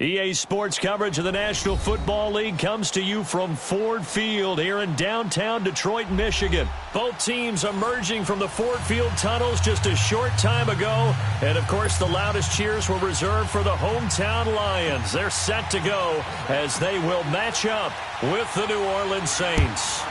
EA Sports coverage of the National Football League comes to you from Ford Field here in downtown Detroit, Michigan. Both teams emerging from the Ford Field tunnels just a short time ago. And, of course, the loudest cheers were reserved for the hometown Lions. They're set to go as they will match up with the New Orleans Saints.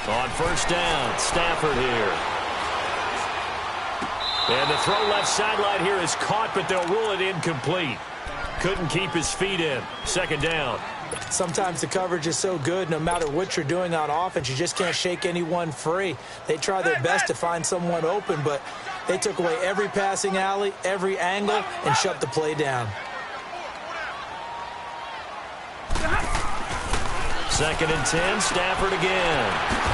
On first down, Stafford here. And the throw left sideline here is caught, but they'll rule it incomplete. Couldn't keep his feet in. Second down. Sometimes the coverage is so good, no matter what you're doing on offense, you just can't shake anyone free. They try their best to find someone open, but they took away every passing alley, every angle, and shut the play down. Second and 10, Stafford again.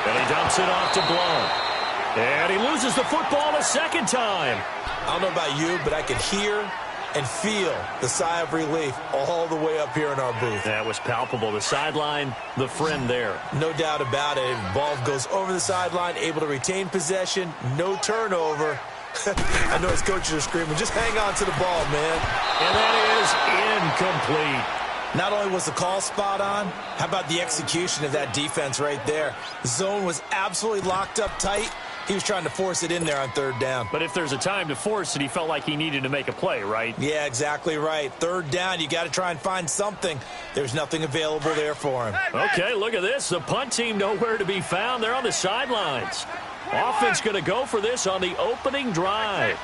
And he dumps it off to Blount. And he loses the football a second time. I don't know about you, but I could hear and feel the sigh of relief all the way up here in our booth. That was palpable. The sideline, the friend there. No doubt about it. Ball goes over the sideline, able to retain possession, no turnover. I know his coaches are screaming, just hang on to the ball, man. And that is incomplete. Not only was the call spot on, how about the execution of that defense right there? The zone was absolutely locked up tight. He was trying to force it in there on third down. But if there's a time to force it, he felt like he needed to make a play, right? Yeah, exactly right. Third down, you got to try and find something. There's nothing available there for him. Okay, look at this. The punt team nowhere to be found. They're on the sidelines. Offense going to go for this on the opening drive.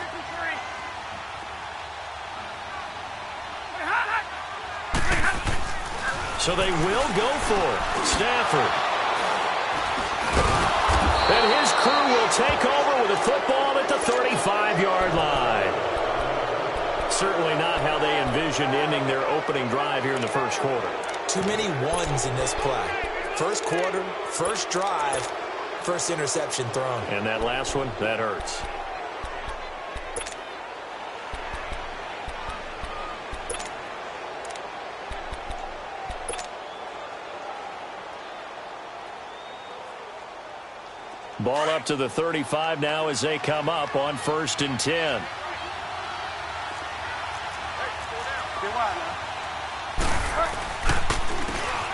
So they will go for it. Stafford. And his crew will take over with a football at the 35-yard line. Certainly not how they envisioned ending their opening drive here in the first quarter. Too many ones in this play. First quarter, first drive, first interception thrown. And that last one, that hurts. Ball up to the 35 now as they come up on 1st and 10.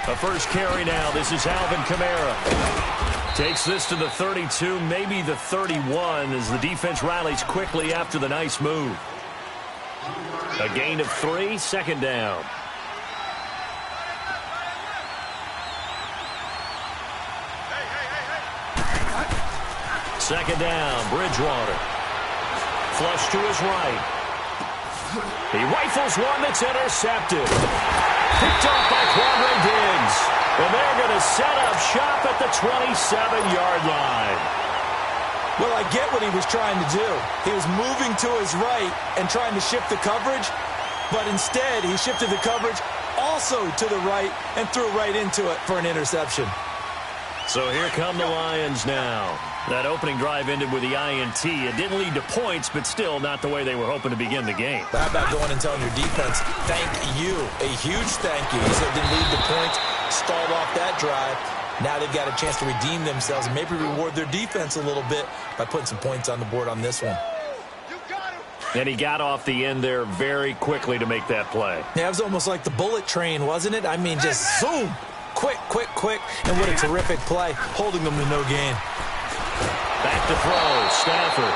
The first carry now. This is Alvin Kamara. Takes this to the 32, maybe the 31, as the defense rallies quickly after the nice move. A gain of 3, 2nd down. Second down, Bridgewater. Flush to his right. He rifles one that's intercepted. Picked off by Quandre Diggs. And they're going to set up shop at the 27-yard line. Well, I get what he was trying to do. He was moving to his right and trying to shift the coverage, but instead he shifted the coverage also to the right and threw right into it for an interception. So here come the Lions now. That opening drive ended with the INT. It didn't lead to points, but still not the way they were hoping to begin the game. How about going and telling your defense, thank you, a huge thank you. You said didn't lead to points, stalled off that drive. Now they've got a chance to redeem themselves and maybe reward their defense a little bit by putting some points on the board on this one. And he got off the end there very quickly to make that play. Yeah, it was almost like the bullet train, wasn't it? I mean, just zoom, quick, quick, quick, and what a terrific play, holding them to no gain. Back to throw, Stafford.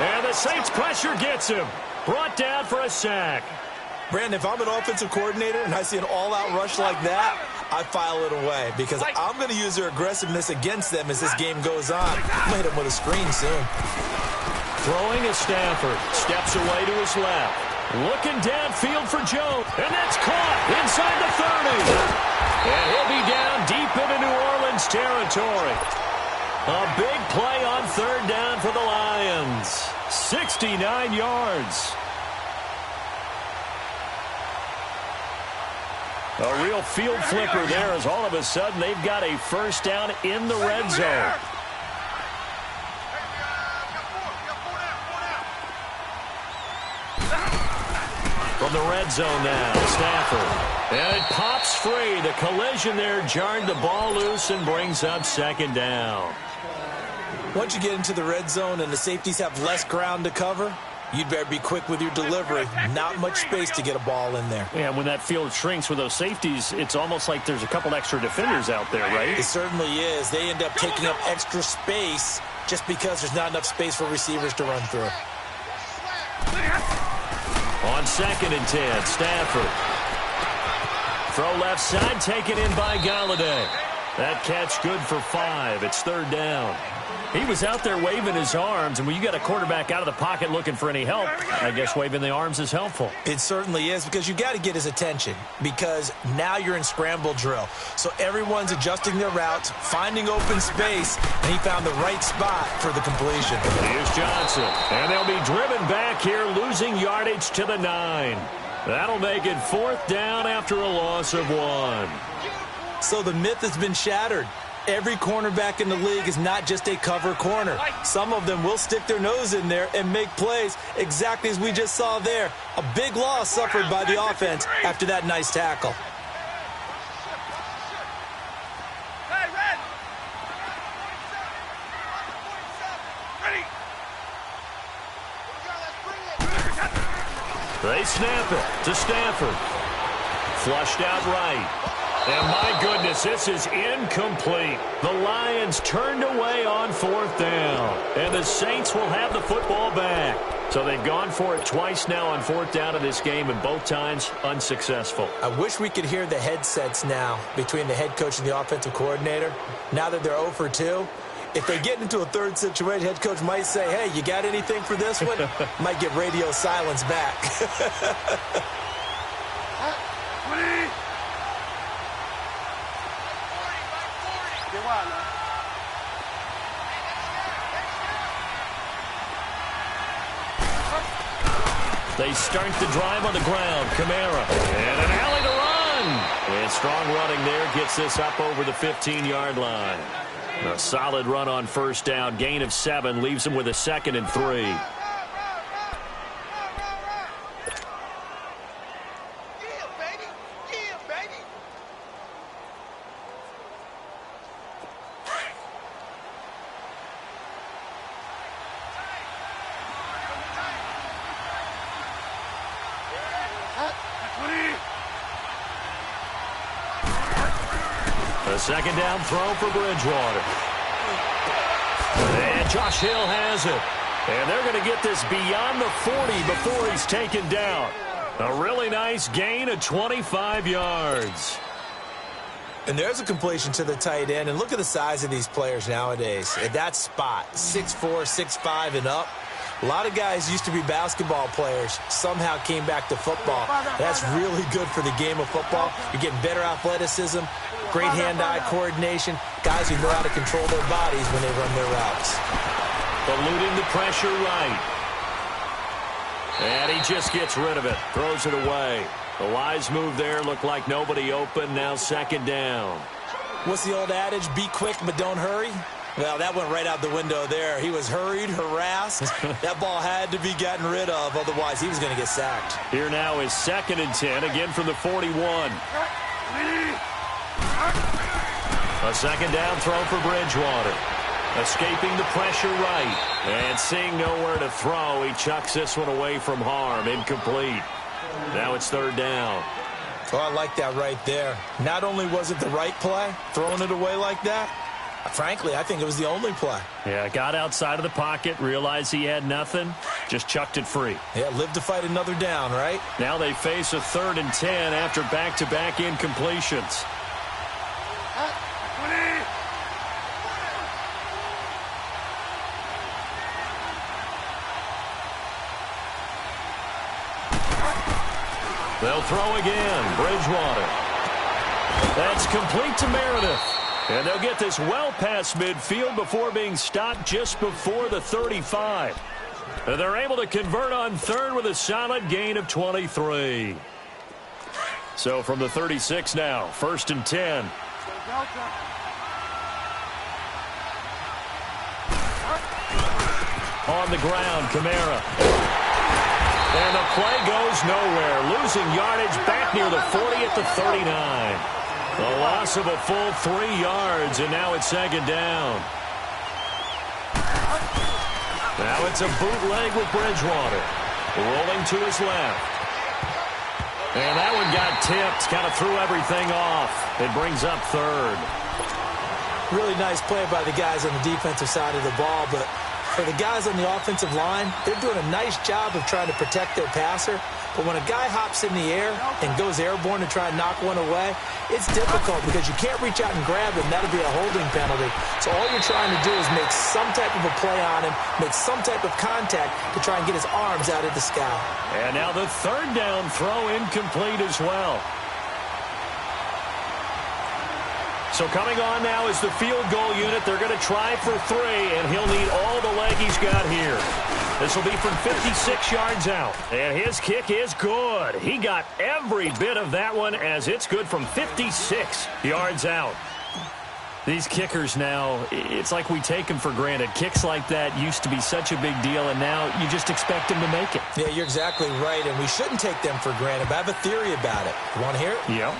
And the Saints pressure gets him. Brought down for a sack. Brandon, if I'm an offensive coordinator and I see an all-out rush like that, I file it away because I'm going to use their aggressiveness against them as this game goes on. I'm going to hit them with a screen soon. Throwing is Stafford. Steps away to his left. Looking downfield for Jones. And that's caught inside the 30. And he'll be down deep into New Orleans territory. A big play on 3rd down for the Lions. 69 yards. A real field flipper there as all of a sudden they've got a 1st down in the red zone. From the red zone now, Stafford. And it pops free. The collision there jarred the ball loose and brings up 2nd down. Once you get into the red zone and the safeties have less ground to cover, you'd better be quick with your delivery. Not much space to get a ball in there. Yeah, when that field shrinks with those safeties, it's almost like there's a couple extra defenders out there, right? It certainly is. They end up taking up extra space just because there's not enough space for receivers to run through. On 2nd and 10, Stafford. Throw left side, taken in by Galladay. That catch good for 5. It's 3rd down. He was out there waving his arms, and when you got a quarterback out of the pocket looking for any help, I guess waving the arms is helpful. It certainly is, because you got to get his attention, because now you're in scramble drill. So everyone's adjusting their routes, finding open space, and he found the right spot for the completion. Here's Johnson, and they'll be driven back here, losing yardage to the 9. That'll make it 4th down after a loss of 1. So the myth has been shattered. Every cornerback in the league is not just a cover corner. Some of them will stick their nose in there and make plays exactly as we just saw there. A big loss suffered by the offense after that nice tackle. They snap it to Stafford. Flushed out right. And my goodness, this is incomplete. The Lions turned away on 4th down. And the Saints will have the football back. So they've gone for it twice now on 4th down of this game, and both times unsuccessful. I wish we could hear the headsets now between the head coach and the offensive coordinator. Now that they're 0 for 2, if they get into a 3rd situation, head coach might say, hey, you got anything for this one? Might get radio silence back. They start the drive on the ground. Kamara. And an alley to run. And strong running there gets this up over the 15-yard line. A solid run on 1st down. Gain of 7 leaves them with a 2nd and 3. A second down throw for Bridgewater. And Josh Hill has it. And they're going to get this beyond the 40 before he's taken down. A really nice gain of 25 yards. And there's a completion to the tight end. And look at the size of these players nowadays. At that spot, 6'4", 6'5", and up. A lot of guys used to be basketball players, somehow came back to football. That's really good for the game of football. You're getting better athleticism, great hand-eye coordination, guys who know how to control their bodies when they run their routes. Eluding the pressure right. And he just gets rid of it, throws it away. The wise move there, looked like nobody open, now second down. What's the old adage, be quick but don't hurry? Well, that went right out the window there. He was hurried, harassed. That ball had to be gotten rid of, otherwise he was going to get sacked. Here now is 2nd and 10, again from the 41. A second down throw for Bridgewater. Escaping the pressure right. And seeing nowhere to throw, he chucks this one away from harm. Incomplete. Now it's 3rd down. Oh, I like that right there. Not only was it the right play, throwing it away like that, frankly, I think it was the only play. Yeah, got outside of the pocket, realized he had nothing, just chucked it free. Yeah, live to fight another down, right? Now they face a 3rd and 10 after back-to-back incompletions. They'll throw again. Bridgewater. That's complete to Meredith. And they'll get this well past midfield before being stopped just before the 35. And they're able to convert on 3rd with a solid gain of 23. So from the 36 now, 1st and 10. On the ground, Kamara. And the play goes nowhere. Losing yardage back near the 40 at the 39. The loss of a full 3 yards, and now it's 2nd down. Now it's a bootleg with Bridgewater. Rolling to his left. And that one got tipped. Kind of threw everything off. It brings up 3rd. Really nice play by the guys on the defensive side of the ball, but for the guys on the offensive line, they're doing a nice job of trying to protect their passer. But when a guy hops in the air and goes airborne to try and knock one away, it's difficult because you can't reach out and grab him. That'll be a holding penalty. So all you're trying to do is make some type of a play on him, make some type of contact to try and get his arms out of the sky. And now the 3rd down throw incomplete as well. So coming on now is the field goal unit. They're going to try for 3, and he'll need all the leg he's got here. This will be from 56 yards out. And his kick is good. He got every bit of that one as it's good from 56 yards out. These kickers now, it's like we take them for granted. Kicks like that used to be such a big deal, and now you just expect them to make it. Yeah, you're exactly right, and we shouldn't take them for granted. But I have a theory about it. You want to hear it? Yeah.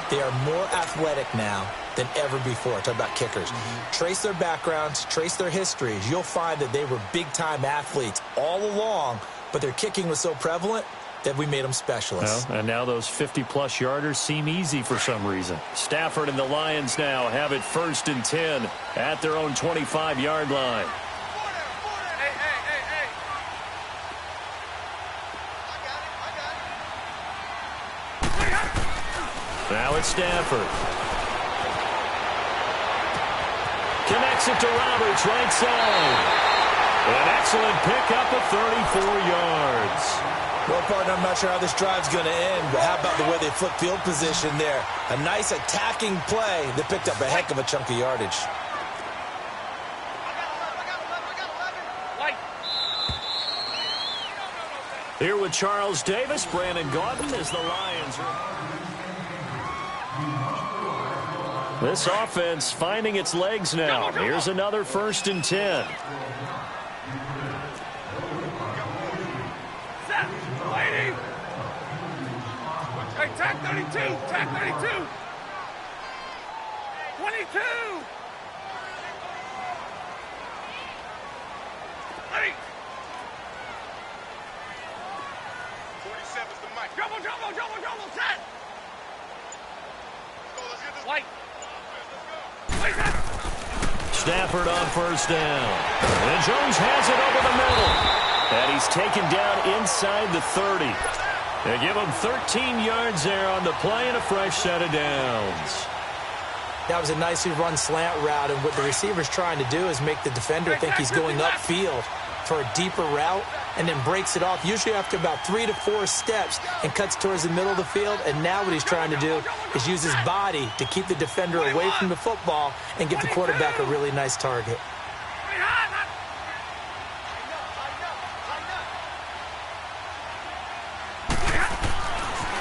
They are more athletic now than ever before. Talk about kickers. Trace their backgrounds, trace their histories. You'll find that they were big-time athletes all along, but their kicking was so prevalent that we made them specialists. Well, and now those 50-plus yarders seem easy for some reason. Stafford and the Lions now have it 1st and 10 at their own 25-yard line. Now it's Stafford. Connects it to Roberts, right side. An excellent pickup of 34 yards. Well, partner, I'm not sure how this drive's going to end, but how about the way they flip field position there? A nice attacking play that picked up a heck of a chunk of yardage. Here with Charles Davis, Brandon Gaudin as the Lions. This offense finding its legs now. Here's another 1st and 10. Hey, tag 32, tag 32. 22. Ready. 47's the mic. Double, set. Go, let's get this. White. Stafford on first down. And Jones has it over the middle. And he's taken down inside the 30. They give him 13 yards there on the play and a fresh set of downs. That was a nicely run slant route, and what the receiver's trying to do is make the defender think he's going upfield for a deeper route and then breaks it off, usually after about 3 to 4 steps, and cuts towards the middle of the field. And now what he's trying to do is use his body to keep the defender away from the football and give the quarterback a really nice target.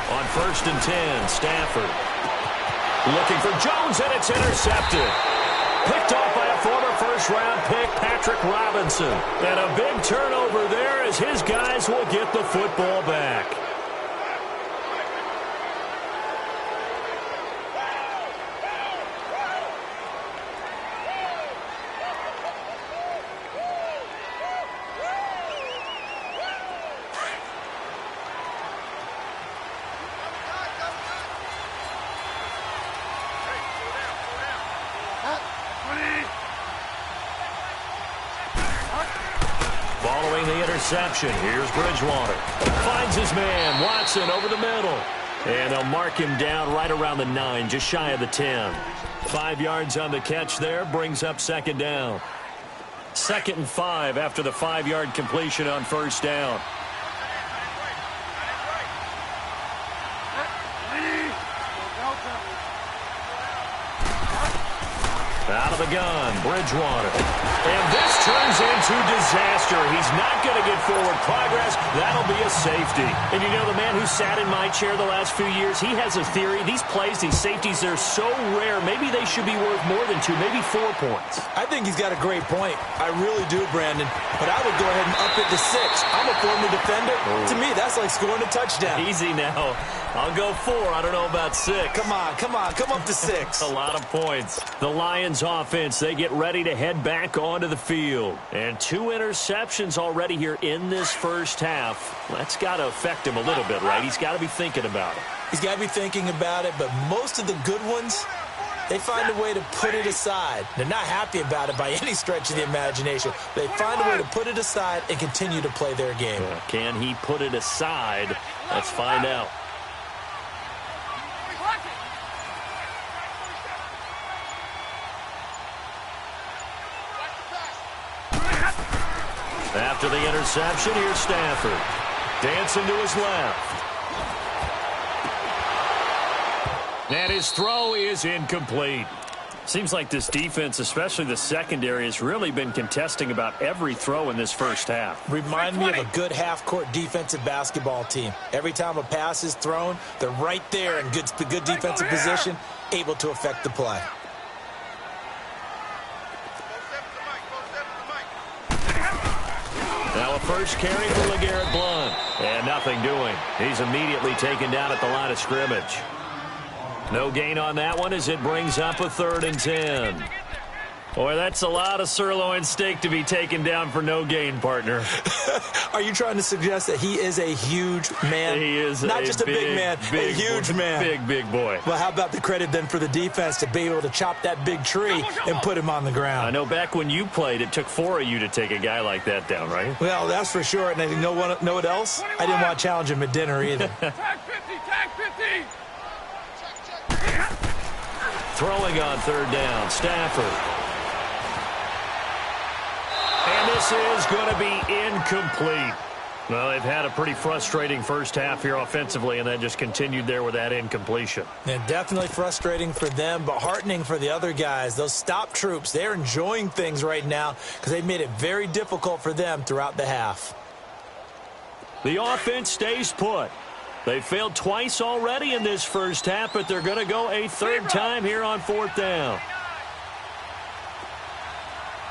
On 1st and 10, Stafford looking for Jones, and it's intercepted. Picked off by a former first-round pick, Patrick Robinson. And a big turnover there as his guys will get the football back. Following the interception, here's Bridgewater. Finds his man, Watson, over the middle. And they'll mark him down right around the 9, just shy of the 10. 5 yards on the catch there, brings up second down. 2nd and 5 after the 5-yard completion on first down. Out of the gun, Bridgewater. And this turns into disaster. He's not going to get forward progress. That'll be a safety. And you know, the man who sat in my chair the last few years, he has a theory. These plays, these safeties, they're so rare. Maybe they should be worth more than 2, maybe 4 points. I think he's got a great point. I really do, Brandon. But I would go ahead and up it to 6. I'm a former defender. Oh. To me, that's like scoring a touchdown. Easy now. I'll go 4. I don't know about 6. Come on. Come up to 6. A lot of points. The Lions offense, they get ready to head back onto the field. And 2 interceptions already here in this first half. That's got to affect him a little bit, right? He's got to be thinking about it. He's got to be thinking about it, but most of the good ones, they find a way to put it aside. They're not happy about it by any stretch of the imagination. They find a way to put it aside and continue to play their game. Can he put it aside? Let's find out. After the interception, here's Stafford. Dancing to his left. And his throw is incomplete. Seems like this defense, especially the secondary, has really been contesting about every throw in this first half. Remind me of a good half-court defensive basketball team. Every time a pass is thrown, they're right there in good defensive position, able to affect the play. Now a first carry for LeGarrette Blount. And nothing doing. He's immediately taken down at the line of scrimmage. No gain on that one as it brings up a 3rd and 10. Boy, that's a lot of sirloin steak to be taken down for no gain, partner. Are you trying to suggest that he is a huge man? He is not just a big man, a huge man. Big boy. Well, how about the credit then for the defense to be able to chop that big tree and put him on the ground? I know back when you played, it took 4 of you to take a guy like that down, right? Well, that's for sure. And you know what else? I didn't want to challenge him at dinner either. Tag 50, tag 50. Throwing on 3rd down, Stafford. And this is going to be incomplete. Well, they've had a pretty frustrating first half here offensively, and then just continued there with that incompletion. And definitely frustrating for them, but heartening for the other guys. Those stop troops, they're enjoying things right now because they've made it very difficult for them throughout the half. The offense stays put. They failed twice already in this first half, but they're going to go a 3rd time here on 4th down.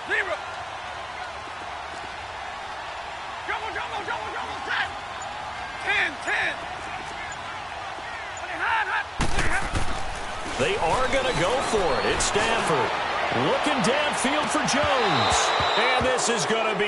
Zero. Double, 10. They are going to go for it. It's Stafford looking downfield for Jones. And this is going to be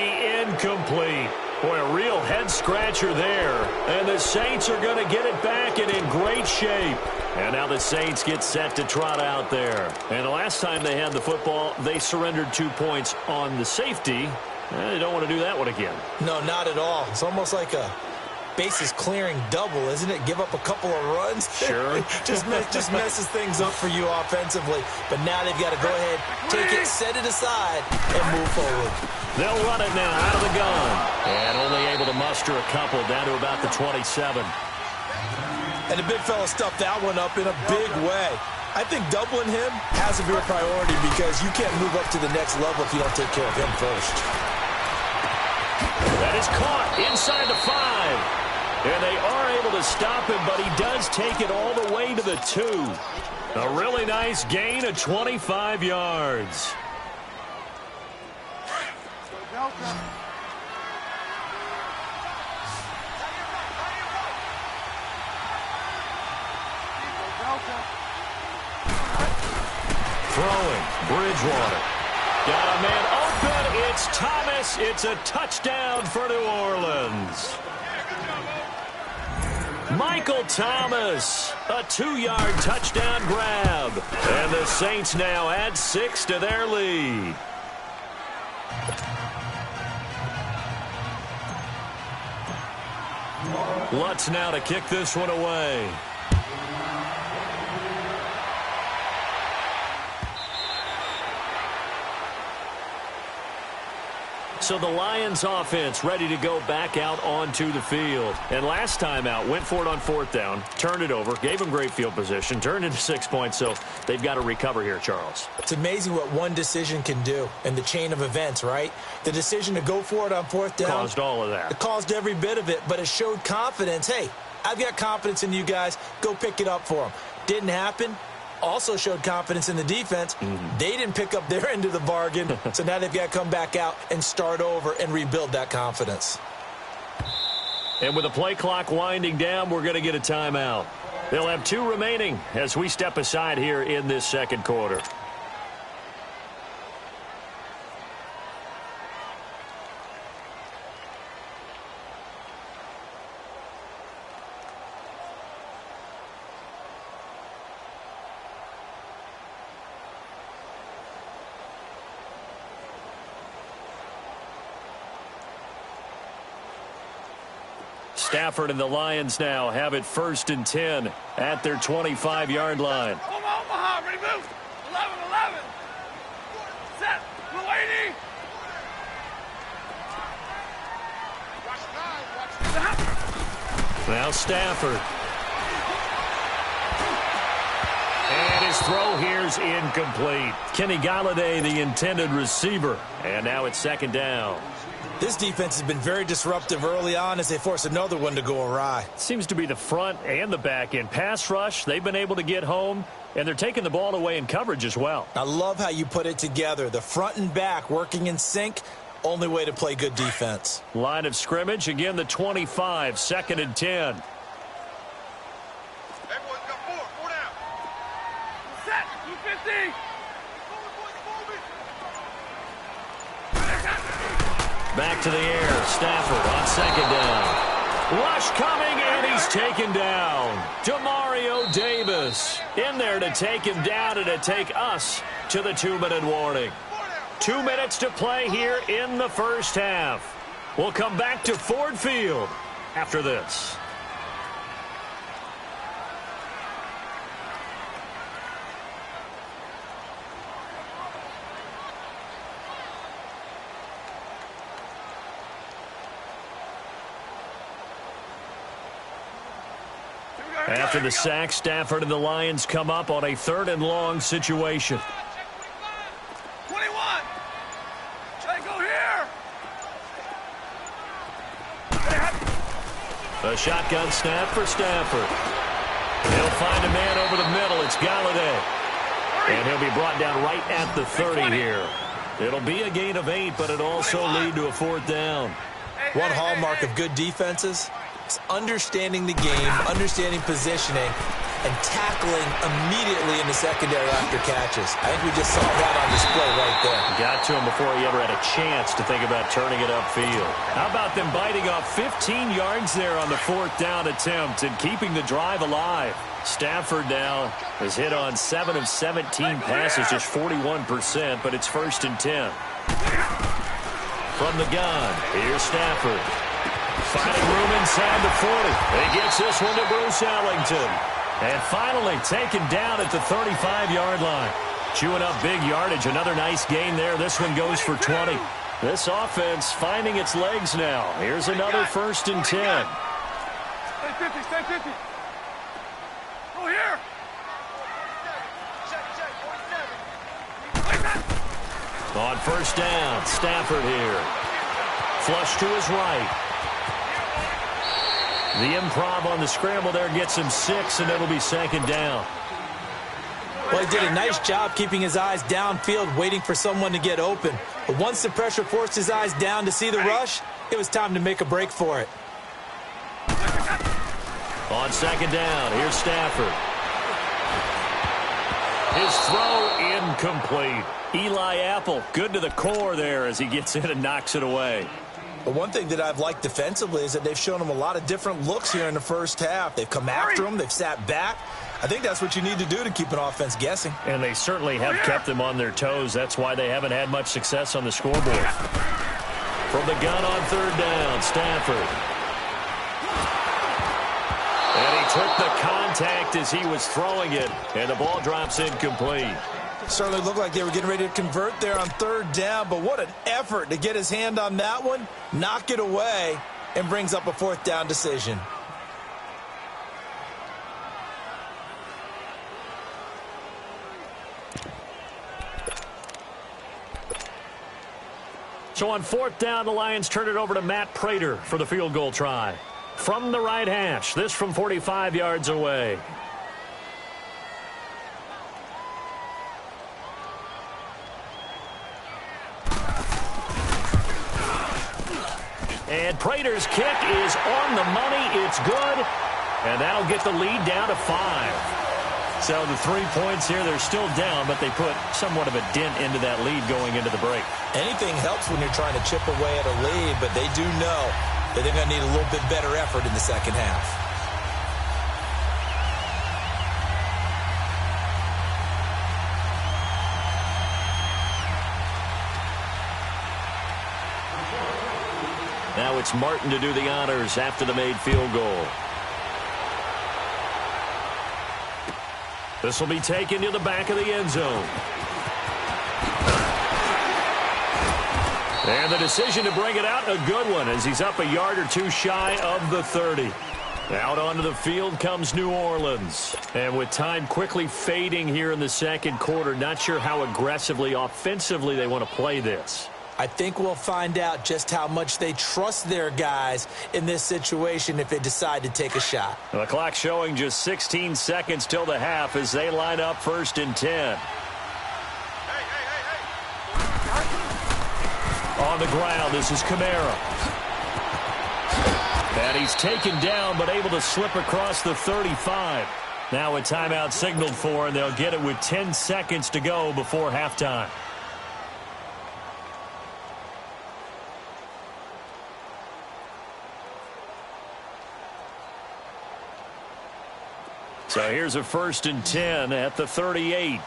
incomplete. Boy, a real head-scratcher there. And the Saints are going to get it back and in great shape. And now the Saints get set to trot out there. And the last time they had the football, they surrendered 2 points on the safety. They don't want to do that one again. No, not at all. It's almost like a bases clearing double, isn't it? Give up a couple of runs. Sure. just messes things up for you offensively. But now they've got to go ahead, take it, set it aside, and move forward. They'll run it now out of the gun. And only able to muster a couple down to about the 27. And the big fella stuffed that one up in a big way. I think doubling him has a real priority because you can't move up to the next level if you don't take care of him first. That is caught inside the 5. And they are able to stop him, but he does take it all the way to the 2. A really nice gain of 25 yards. Throwing, Bridgewater. Got a man open. It's Thomas. It's a touchdown for New Orleans. Michael Thomas, a 2-yard touchdown grab. And the Saints now add 6 to their lead. Lutz now to kick this one away. So the Lions offense ready to go back out onto the field. And last time out, went for it on 4th down, turned it over, gave them great field position, turned into 6 points, so they've got to recover here, Charles. It's amazing what one decision can do in the chain of events, right? The decision to go for it on 4th down. Caused all of that. It caused every bit of it, but it showed confidence. Hey, I've got confidence in you guys. Go pick it up for them. Didn't happen. Also showed confidence in the defense. They didn't pick up their end of the bargain, so now they've got to come back out and start over and rebuild that confidence. And with the play clock winding down, we're going to get a timeout. They'll have 2 remaining as we step aside here in this second quarter. Stafford and the Lions now have it 1st and 10 at their 25-yard line. Omaha, ready to move. 11-11. Set. Blue 80. Now Stafford. And his throw here's incomplete. Kenny Galladay, the intended receiver. And now it's 2nd down. This defense has been very disruptive early on as they force another one to go awry. Seems to be the front and the back end. Pass rush, they've been able to get home, and they're taking the ball away in coverage as well. I love how you put it together. The front and back working in sync, only way to play good defense. Line of scrimmage, again the 25, 2nd and 10. Everyone's got 4 down. Set. 250. Back to the air. Stafford on 2nd down. Rush coming, and he's taken down. Demario Davis in there to take him down and to take us to the 2-minute warning. 2 minutes to play here in the first half. We'll come back to Ford Field after this. After the sack, Stafford and the Lions come up on a 3rd and long situation. 21. Try to go here. A shotgun snap for Stafford. He'll find a man over the middle. It's Galladay. And he'll be brought down right at the 30 here. It'll be a gain of 8, but it'll also lead to a 4th down. One hallmark of good defenses is understanding the game, understanding positioning, and tackling immediately in the secondary after catches. I think we just saw that on display right there. Got to him before he ever had a chance to think about turning it upfield. How about them biting off 15 yards there on the 4th down attempt and keeping the drive alive? Stafford now has hit on 7 of 17 passes, just 41%, but it's 1st and 10. From the gun, here's Stafford. Finding room inside the 40. He gets this one to Bruce Ellington. And finally taken down at the 35-yard line. Chewing up big yardage. Another nice gain there. This one goes for 20. This offense finding its legs now. Here's another 1st and 10. Stay 50, stay 50. Go here. On 1st down, Stafford here. Flush to his right. The improv on the scramble there gets him 6, and it'll be 2nd down. Well, he did a nice job keeping his eyes downfield, waiting for someone to get open. But once the pressure forced his eyes down to see the rush, it was time to make a break for it. On 2nd down, here's Stafford. His throw incomplete. Eli Apple, good to the core there as he gets in and knocks it away. But one thing that I've liked defensively is that they've shown him a lot of different looks here in the 1st half. They've come after him. They've sat back. I think that's what you need to do to keep an offense guessing. And they certainly have kept them on their toes. That's why they haven't had much success on the scoreboard. From the gun on 3rd down, Stafford. And he took the contact as he was throwing it, and the ball drops incomplete. Certainly looked like they were getting ready to convert there on 3rd down, but what an effort to get his hand on that one, knock it away, and brings up a 4th down decision. So on 4th down, the Lions turn it over to Matt Prater for the field goal try. From the right hash, this from 45 yards away. And Prater's kick is on the money. It's good. And that'll get the lead down to 5. So the 3 points here, they're still down, but they put somewhat of a dent into that lead going into the break. Anything helps when you're trying to chip away at a lead, but they do know that they're going to need a little bit better effort in the 2nd half. Now it's Martin to do the honors after the made field goal. This will be taken to the back of the end zone. And the decision to bring it out, a good one, as he's up a yard or 2 shy of the 30. Out onto the field comes New Orleans. And with time quickly fading here in the 2nd quarter, not sure how aggressively, offensively they want to play this. I think we'll find out just how much they trust their guys in this situation if they decide to take a shot. The clock showing just 16 seconds till the half as they line up 1st and 10. On the ground, this is Kamara. And he's taken down but able to slip across the 35. Now a timeout signaled for, and they'll get it with 10 seconds to go before halftime. So here's a 1st and 10 at the 38.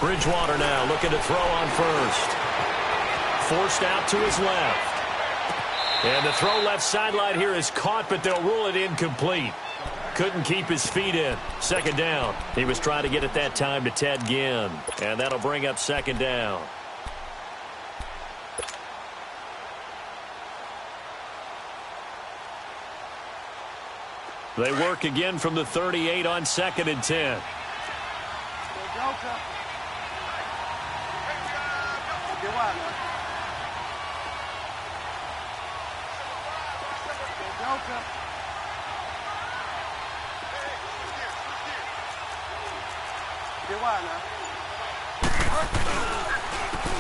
Bridgewater now looking to throw on 1st. Forced out to his left. And the throw left sideline here is caught, but they'll rule it incomplete. Couldn't keep his feet in. 2nd down. He was trying to get it that time to Ted Ginn. And that'll bring up 2nd down. They work again from the 38 on 2nd and 10.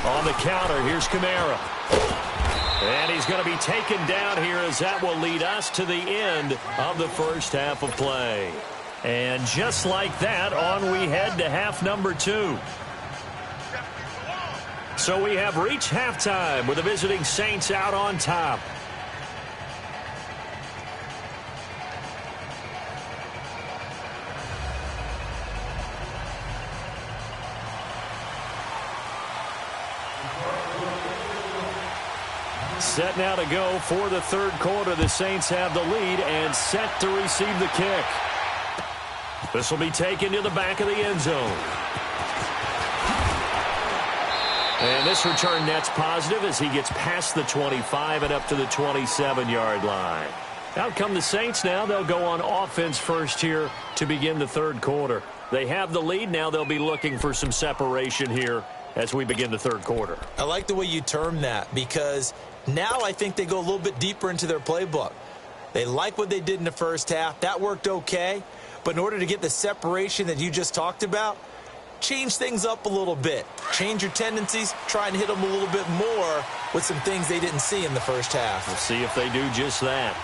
On the counter, here's Kamara. And he's going to be taken down here as that will lead us to the end of the first half of play. And just like that, on we head to half number 2. So we have reached halftime with the visiting Saints out on top. Set now to go for the third quarter. The Saints have the lead and set to receive the kick. This will be taken to the back of the end zone. And this return net's positive as he gets past the 25 and up to the 27-yard line. Out come the Saints now. They'll go on offense first here to begin the third quarter. They have the lead. Now they'll be looking for some separation here as we begin the third quarter. I like the way you term that because now I think they go a little bit deeper into their playbook. They like what they did in the first half. That worked okay. But in order to get the separation that you just talked about, change things up a little bit. Change your tendencies. Try and hit them a little bit more with some things they didn't see in the first half. We'll see if they do just that.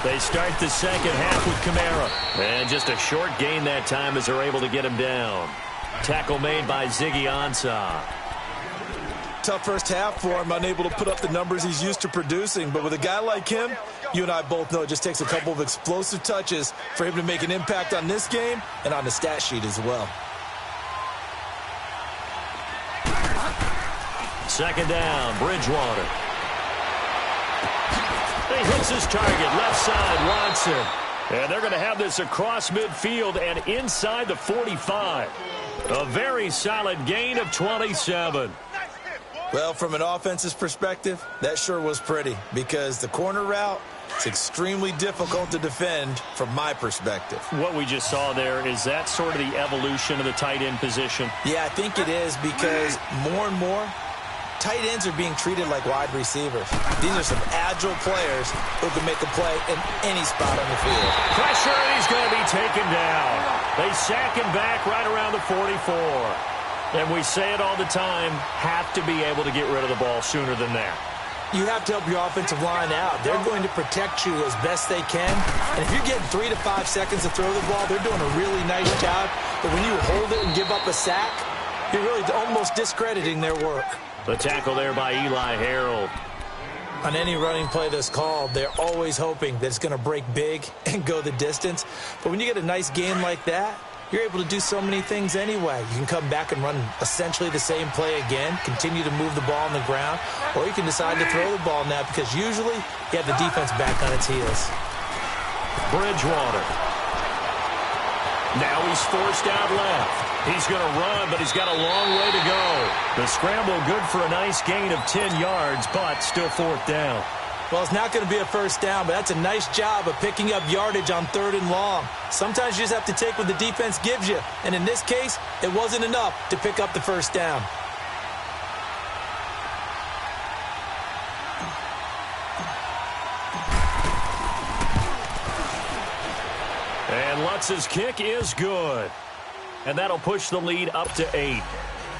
They start the second half with Kamara. And just a short gain that time as they're able to get him down. Tackle made by Ziggy Ansah. Tough first half for him, unable to put up the numbers he's used to producing. But with a guy like him, you and I both know it just takes a couple of explosive touches for him to make an impact on this game and on the stat sheet as well. Second down, Bridgewater. He hits his target, left side, Watson. And they're going to have this across midfield and inside the 45. A very solid gain of 27. Well, from an offense's perspective, that sure was pretty because the corner route is extremely difficult to defend from my perspective. What we just saw there, is that sort of the evolution of the tight end position? Yeah, I think it is because more and more, tight ends are being treated like wide receivers. These are some agile players who can make a play in any spot on the field. Pressure, and he's going to be taken down. They sack him back right around the 44. And we say it all the time, have to be able to get rid of the ball sooner than that. You have to help your offensive line out. They're going to protect you as best they can. And if you're getting 3 to 5 seconds to throw the ball, they're doing a really nice job. But when you hold it and give up a sack, you're really almost discrediting their work. The tackle there by Eli Harold. On any running play that's called, they're always hoping that it's going to break big and go the distance. But when you get a nice game like that, you're able to do so many things anyway. You can come back and run essentially the same play again, continue to move the ball on the ground, or you can decide to throw the ball now because usually you have the defense back on its heels. Bridgewater. Now he's forced out left. He's going to run, but he's got a long way to go. The scramble good for a nice gain of 10 yards, but still fourth down. Well, it's not going to be a first down, but that's a nice job of picking up yardage on 3rd and long. Sometimes you just have to take what the defense gives you, and in this case, it wasn't enough to pick up the first down. And Lutz's kick is good. And that'll push the lead up to 8.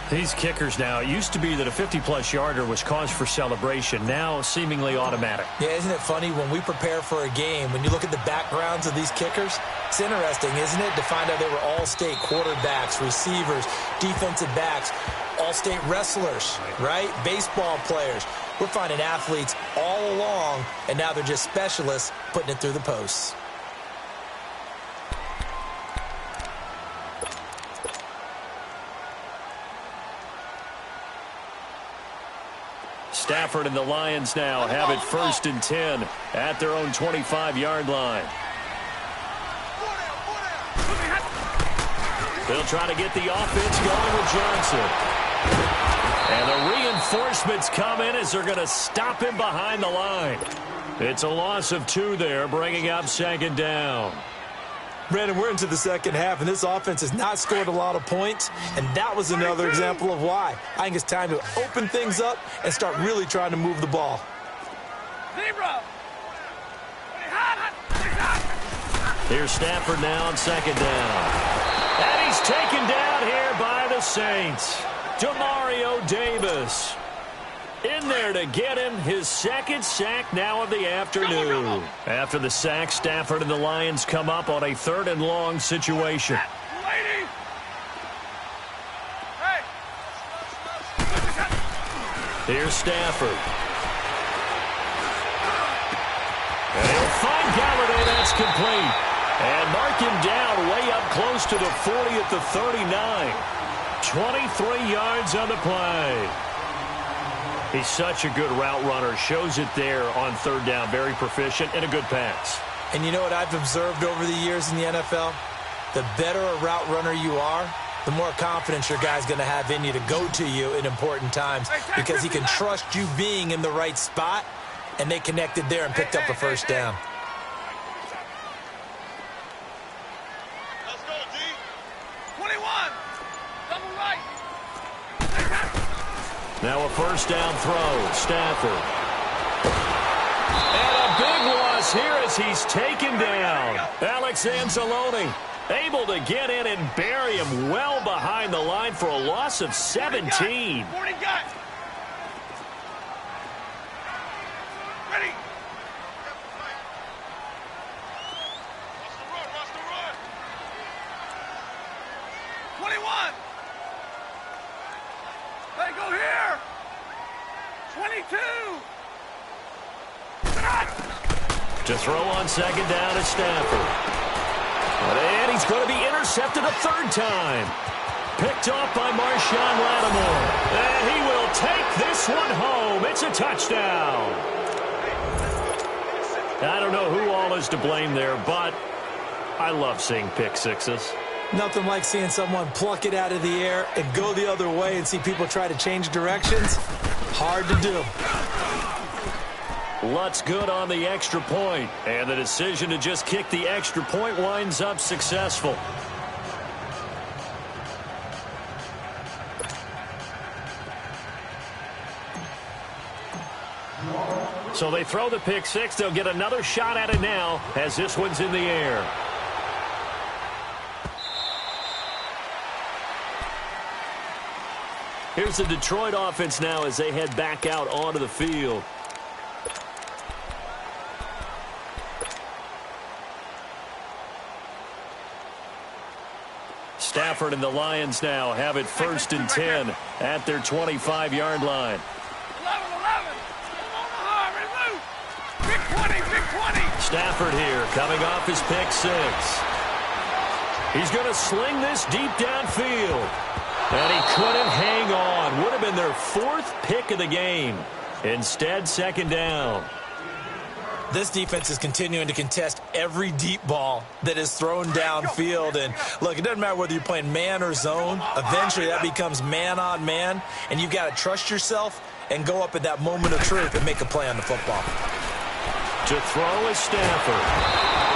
These kickers now, it used to be that a 50-plus yarder was cause for celebration. Now seemingly automatic. Yeah, isn't it funny when we prepare for a game, when you look at the backgrounds of these kickers, it's interesting, isn't it, to find out they were all-state quarterbacks, receivers, defensive backs, all-state wrestlers, right? Baseball players. We're finding athletes all along, and now they're just specialists putting it through the posts. Stafford and the Lions now have it 1st and 10 at their own 25-yard line. They'll try to get the offense going with Johnson. And the reinforcements come in as they're going to stop him behind the line. It's a loss of 2 there, bringing up 2nd down. Brandon, we're into the second half, and this offense has not scored a lot of points, and that was another example of why. I think it's time to open things up and start really trying to move the ball. Zebra. Here's Stafford now on second down. And he's taken down here by the Saints. Demario Davis in there to get him his second sack now of the afternoon. After the sack, Stafford and the Lions come up on a 3rd and long situation. Here's Stafford. And he'll find Galladay. That's complete. And mark him down way up close to the 40 at the 39. 23 yards on the play. He's such a good route runner. Shows it there on 3rd down. Very proficient and a good pass. And you know what I've observed over the years in the NFL? The better a route runner you are, the more confidence your guy's going to have in you to go to you in important times because he can trust you being in the right spot, and they connected there and picked up a first down. Let's go, D. 21. Double right. Now a first down throw. Stafford. And a big loss here as he's taken down. Alex Anzalone able to get in and bury him well behind the line for a loss of 17. 40 gut. Ready. Watch the run. 21. Hey, go here. 22. To throw on second down is Stafford. And he's going to be intercepted a 3rd time. Picked off by Marshawn Lattimore. And he will take this one home. It's a touchdown. I don't know who all is to blame there, but I love seeing pick sixes. Nothing like seeing someone pluck it out of the air and go the other way and see people try to change directions. Hard to do. Lutz good on the extra point, and the decision to just kick the extra point winds up successful. So they throw the pick six. They'll get another shot at it now as this one's in the air. Here's the Detroit offense now as they head back out onto the field. Stafford and the Lions now have it 1st and 10 at their 25-yard line. 11. Big 20. Stafford here coming off his pick six. He's going to sling this deep downfield. And he couldn't hang on. Would have been their 4th pick of the game. Instead, 2nd down. This defense is continuing to contest every deep ball that is thrown downfield. And, look, it doesn't matter whether you're playing man or zone. Eventually, that becomes man on man. And you've got to trust yourself and go up at that moment of truth and make a play on the football. To throw is Stafford.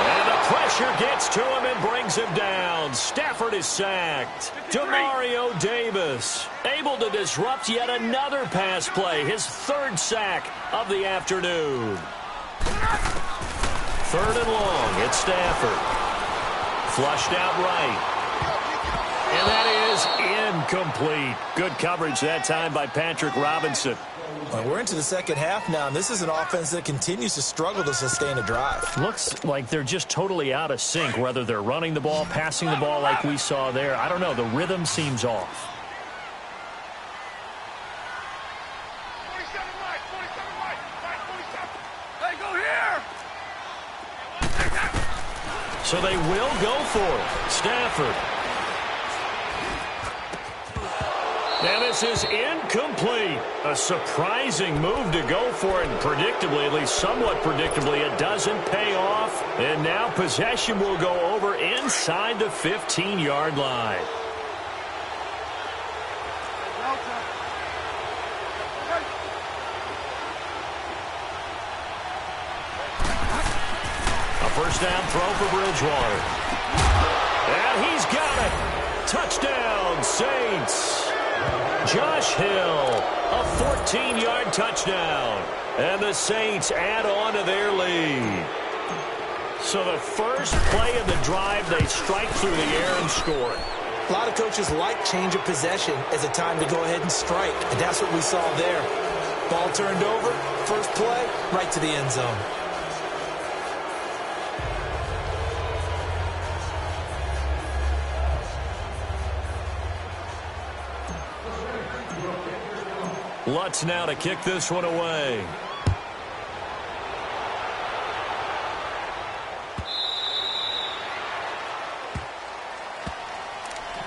And the pressure gets to him and brings him down. Stafford is sacked. Demario Davis able to disrupt yet another pass play. His 3rd sack of the afternoon. 3rd and long. It's Stafford. Flushed out right. And that is incomplete. Good coverage that time by Patrick Robinson. Well, we're into the second half now, and this is an offense that continues to struggle to sustain a drive. Looks like they're just totally out of sync, whether they're running the ball, passing the ball like we saw there. I don't know. The rhythm seems off. 47 right. Hey, go here. So they will go for it. Stafford. And this is incomplete. A surprising move to go for it. And predictably, at least somewhat predictably, it doesn't pay off. And now possession will go over inside the 15-yard line. A first down throw for Bridgewater. And he's got it. Touchdown, Saints. Josh Hill, a 14-yard touchdown. And the Saints add on to their lead. So the first play of the drive, they strike through the air and score. A lot of coaches like change of possession as a time to go ahead and strike, and that's what we saw there. Ball turned over, first play, right to the end zone. Lutz now to kick this one away.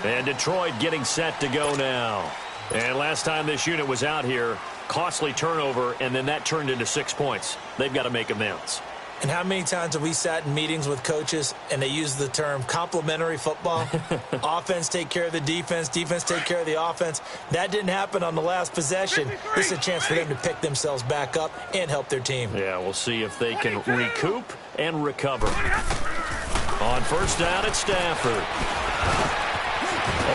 And Detroit getting set to go now. And last time this unit was out here, costly turnover, and then that turned into 6 points. They've got to make amends. And how many times have we sat in meetings with coaches and they use the term complementary football? Offense take care of the defense, defense take care of the offense. That didn't happen on the last possession. This is a chance for them to pick themselves back up and help their team. Yeah, we'll see if they can recoup and recover. On first down, it's Stafford.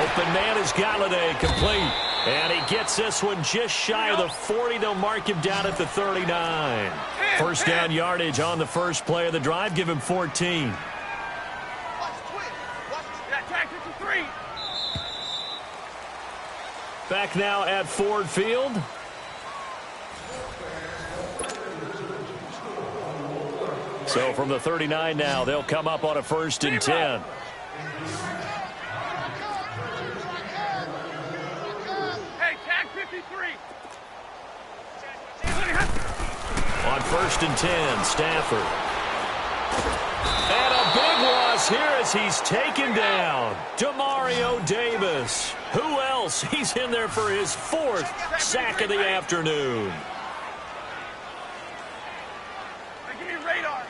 Open man is Galladay, complete. And he gets this one just shy of the 40. They'll mark him down at the 39. First down yardage on the first play of the drive. Give him 14. Back now at Ford Field. So from the 39 now, they'll come up on a 1st and 10. On 1st and 10, Stafford. And a big loss here as he's taken down. Demario Davis. Who else? He's in there for his 4th sack of the afternoon. Give me radar.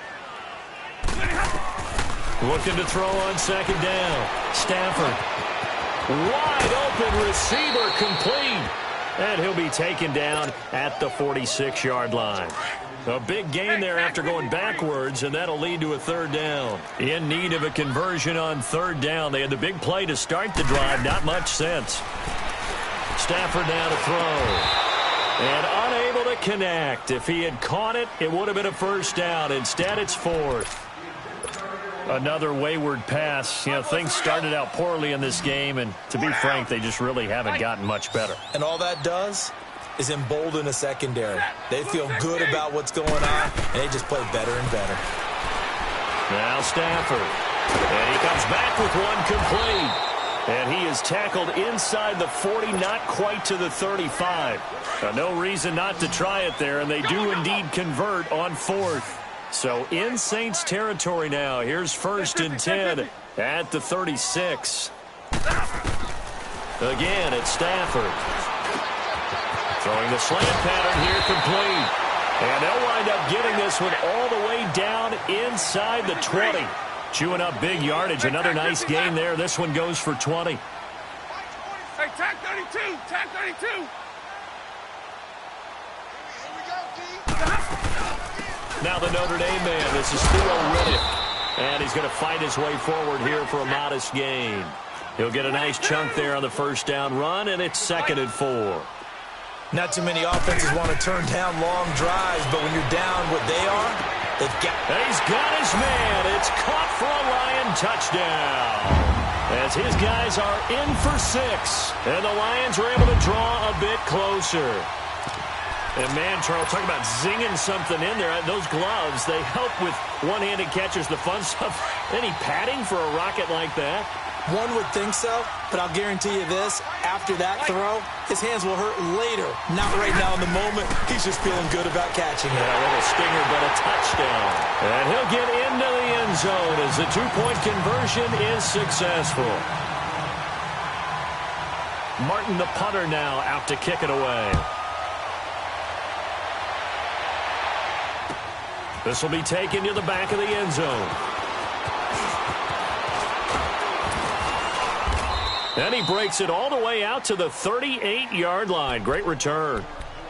Looking to throw on 2nd down. Stafford. Wide open receiver, complete. And he'll be taken down at the 46-yard line. A big gain there after going backwards, and that'll lead to a 3rd down. In need of a conversion on 3rd down. They had the big play to start the drive. Not much sense. Stafford now to throw. And unable to connect. If he had caught it, it would have been a 1st down. Instead, it's 4th. Another wayward pass. You know, things started out poorly in this game, and to be frank, they just really haven't gotten much better. And all that does is embolden a secondary. They feel good about what's going on, and they just play better and better. Now Stafford. And he comes back with one complete. And he is tackled inside the 40, not quite to the 35. No reason not to try it there, and they do indeed convert on 4th. So in Saints territory now. Here's 1st and 10 at the 36. Again, it's Stafford. Throwing the slant pattern here, complete. And they'll wind up getting this one all the way down inside the 20. Chewing up big yardage. Another nice gain there. This one goes for 20. Hey, tag 32. Tag 32. Now the Notre Dame man, this is Theo Riddick. And he's going to fight his way forward here for a modest gain. He'll get a nice chunk there on the 1st down run, and it's 2nd and 4. Not too many offenses want to turn down long drives, but when you're down what they are, they've got... He's got his man. It's caught for a Lion touchdown. As his guys are in for 6. And the Lions are able to draw a bit closer. And, man, Charles, talk about zinging something in there. Those gloves, they help with one-handed catches, the fun stuff. Any padding for a rocket like that? One would think so, but I'll guarantee you this. After that throw, his hands will hurt later. Not right now in the moment. He's just feeling good about catching it. Yeah, a little stinger, but a touchdown. And he'll get into the end zone as the 2-point conversion is successful. Martin, the punter, now out to kick it away. This will be taken to the back of the end zone. And he breaks it all the way out to the 38-yard line. Great return.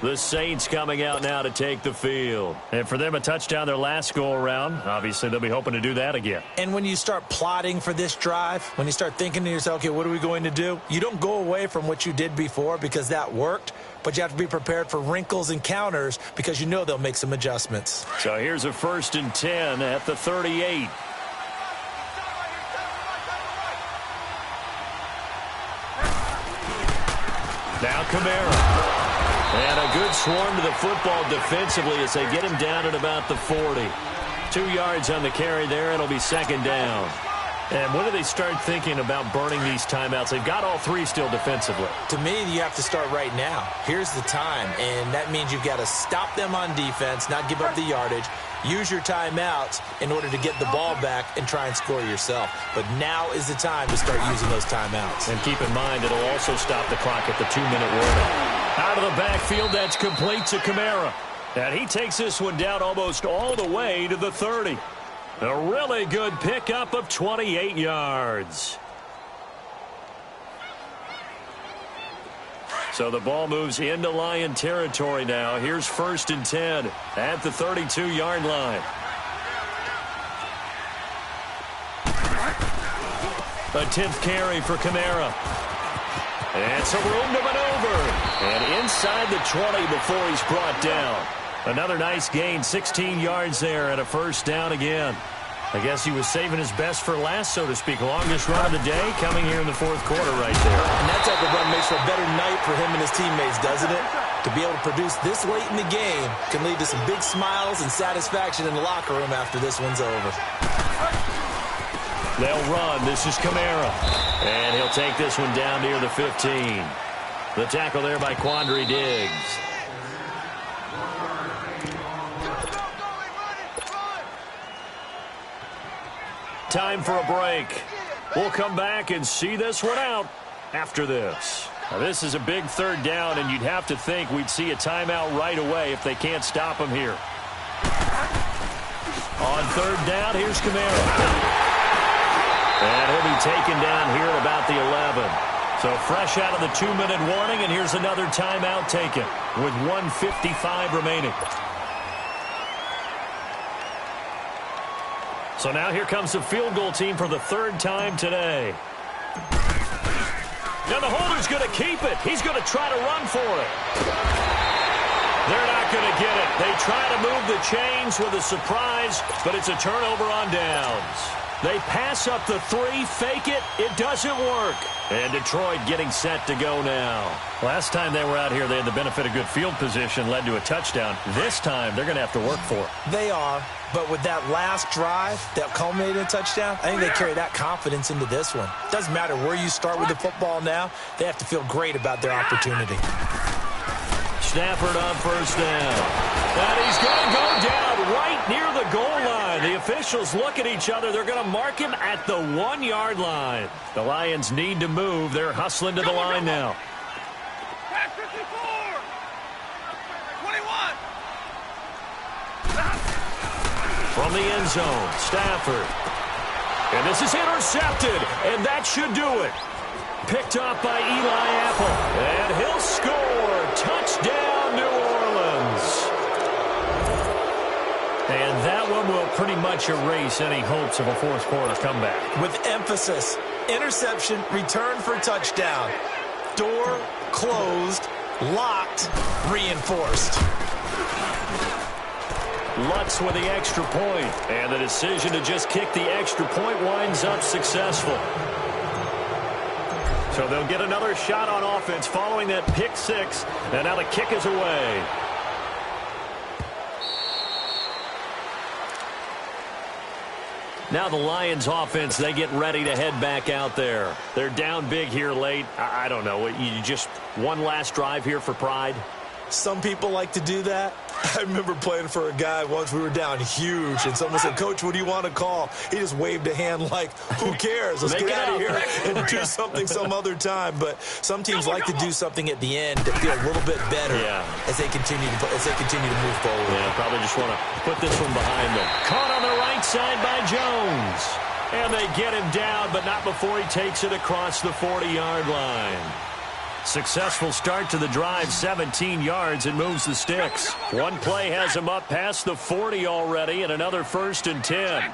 The Saints coming out now to take the field. And for them, a touchdown their last go-around. Obviously, they'll be hoping to do that again. And when you start plotting for this drive, when you start thinking to yourself, okay, what are we going to do? You don't go away from what you did before because that worked, but you have to be prepared for wrinkles and counters because you know they'll make some adjustments. So here's a 1st and 10 at the 38. Now Kamara. And a good swarm to the football defensively as they get him down at about the 40. 2 yards on the carry there. It'll be 2nd down. And when do they start thinking about burning these timeouts? They've got all 3 still defensively. To me, you have to start right now. Here's the time, and that means you've got to stop them on defense, not give up the yardage, use your timeouts in order to get the ball back and try and score yourself. But now is the time to start using those timeouts. And keep in mind, it'll also stop the clock at the 2-minute warning. Out of the backfield, that's complete to Kamara. And he takes this one down almost all the way to the 30. A really good pickup of 28 yards. So the ball moves into Lion territory now. Here's 1st and 10 at the 32-yard line. A 10th carry for Kamara. And some room to maneuver. And inside the 20 before he's brought down. Another nice gain, 16 yards there and a 1st down again. I guess he was saving his best for last, so to speak. Longest run of the day coming here in the 4th quarter right there. And that type of run makes for a better night for him and his teammates, doesn't it? To be able to produce this late in the game can lead to some big smiles and satisfaction in the locker room after this one's over. They'll run. This is Kamara. And he'll take this one down near the 15. The tackle there by Quandre Diggs. Time for a break. We'll come back and see this one out after this. Now, this is a big 3rd down, and you'd have to think we'd see a timeout right away if they can't stop him here. On 3rd down, here's Kamara. And he'll be taken down here at about the 11. So fresh out of the 2-minute warning, and here's another timeout taken with 1:55 remaining. So now here comes the field goal team for the 3rd time today. Now the holder's going to keep it. He's going to try to run for it. They're not going to get it. They try to move the chains with a surprise, but it's a turnover on downs. They pass up the 3, fake it. It doesn't work. And Detroit getting set to go now. Last time they were out here, they had the benefit of good field position, led to a touchdown. This time, they're going to have to work for it. They are, but with that last drive that culminated in a touchdown, I think they carry that confidence into this one. Doesn't matter where you start with the football now, they have to feel great about their opportunity. Stafford on 1st down. And he's going to go down right near the goal line. The officials look at each other. They're going to mark him at the 1-yard line. The Lions need to move. They're hustling to the line now. 54, 21. From the end zone, Stafford. And this is intercepted, and that should do it. Picked up by Eli Apple, and he'll score. Touchdown, New Orleans. And that one will pretty much erase any hopes of a 4th quarter comeback. With emphasis, interception, return for touchdown. Door closed, locked, reinforced. Lutz with the extra point, and the decision to just kick the extra point winds up successful. So they'll get another shot on offense following that pick 6, and now the kick is away. Now the Lions offense, they get ready to head back out there. They're down big here late. I don't know. You just one last drive here for pride? Some people like to do that. I remember playing for a guy once. We were down huge, and someone said, "Coach, what do you want to call?" He just waved a hand like, "Who cares? Let's get out of here and do something some other time." But some teams like to do something at the end to feel a little bit better as they continue to move forward. Yeah, probably just want to put this one behind them. Caught on the right side by Jones. And they get him down, but not before he takes it across the 40-yard line. Successful start to the drive, 17 yards, and moves the sticks. One play has him up past the 40 already, and another 1st and 10.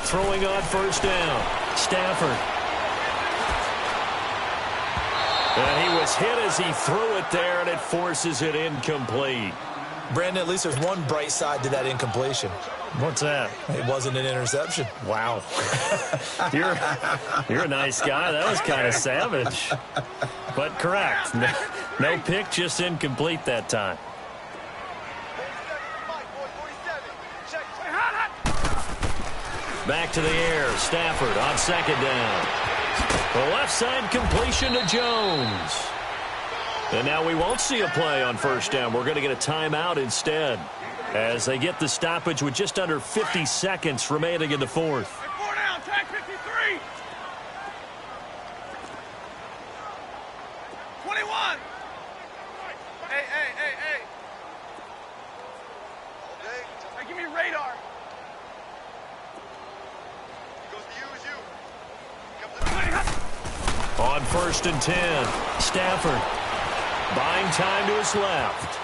Throwing on 1st down, Stafford. And he was hit as he threw it there, and it forces it incomplete. Brandon, at least there's one bright side to that incompletion. What's that? It wasn't an interception. Wow. You're a nice guy. That was kind of savage. But correct. No pick, just incomplete that time. Back to the air. Stafford on 2nd down. The left side completion to Jones. And now we won't see a play on 1st down. We're going to get a timeout instead, as they get the stoppage with just under 50 seconds remaining in the 4th. 4 down, track 53. 21. Hey. Hey, give me radar. Goes to you. On 1st and 10, Stafford buying time to his left.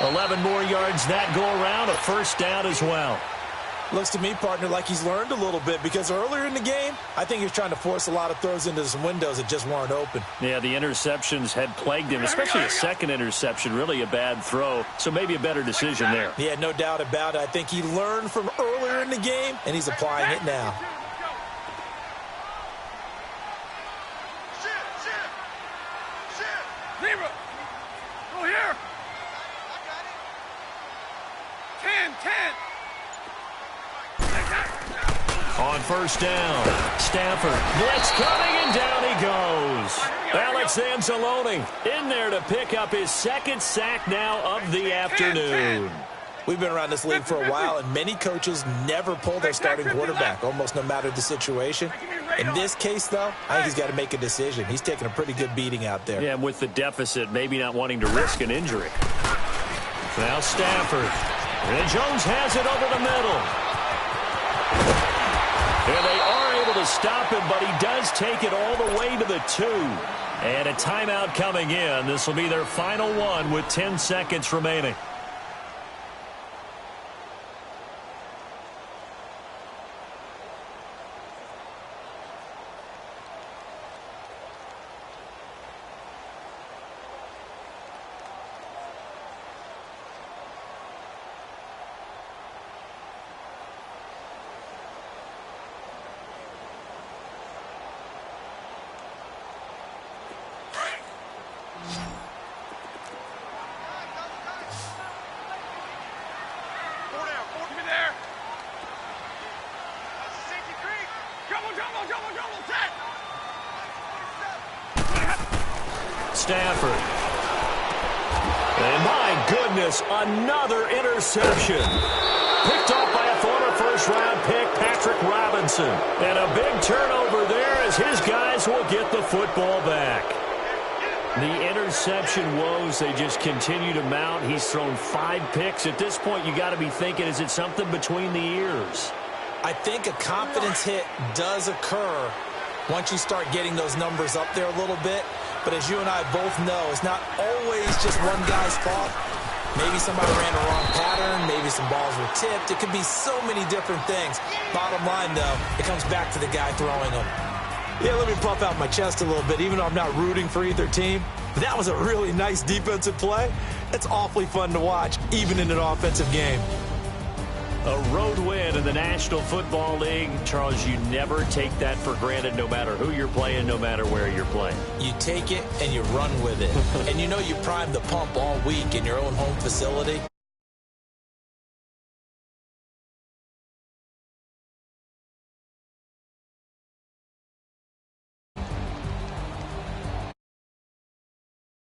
11 more yards that go around, a 1st down as well. Looks to me, partner, like he's learned a little bit, because earlier in the game, I think he was trying to force a lot of throws into some windows that just weren't open. Yeah, the interceptions had plagued him, especially a second interception, really a bad throw, so maybe a better decision there. Yeah, no doubt about it. I think he learned from earlier in the game, and he's applying it now. Zebra, go here. 10. On 1st down, Stafford. Blitz coming, and down he goes. Alex Anzalone in there to pick up his 2nd sack now of the afternoon. We've been around this league for a while, and many coaches never pull their starting quarterback, almost no matter the situation. In this case, though, I think he's got to make a decision. He's taking a pretty good beating out there. Yeah, and with the deficit, maybe not wanting to risk an injury. Now Stafford. And Jones has it over the middle. And they are able to stop him, but he does take it all the way to the 2. And a timeout coming in. This will be their final one with 10 seconds remaining. Stafford. And my goodness, another interception. Picked off by a former first-round pick, Patrick Robinson. And a big turnover there as his guys will get the football back. The interception woes, they just continue to mount. He's thrown 5 picks. At this point, you got to be thinking, is it something between the ears? I think a confidence hit does occur once you start getting those numbers up there a little bit. But as you and I both know, it's not always just one guy's fault. Maybe somebody ran a wrong pattern. Maybe some balls were tipped. It could be so many different things. Bottom line, though, it comes back to the guy throwing them. Yeah, let me puff out my chest a little bit, even though I'm not rooting for either team. But that was a really nice defensive play. It's awfully fun to watch, even in an offensive game. A road win in the National Football League. Charles, you never take that for granted, no matter who you're playing, no matter where you're playing. You take it and you run with it. And you know you prime the pump all week in your own home facility.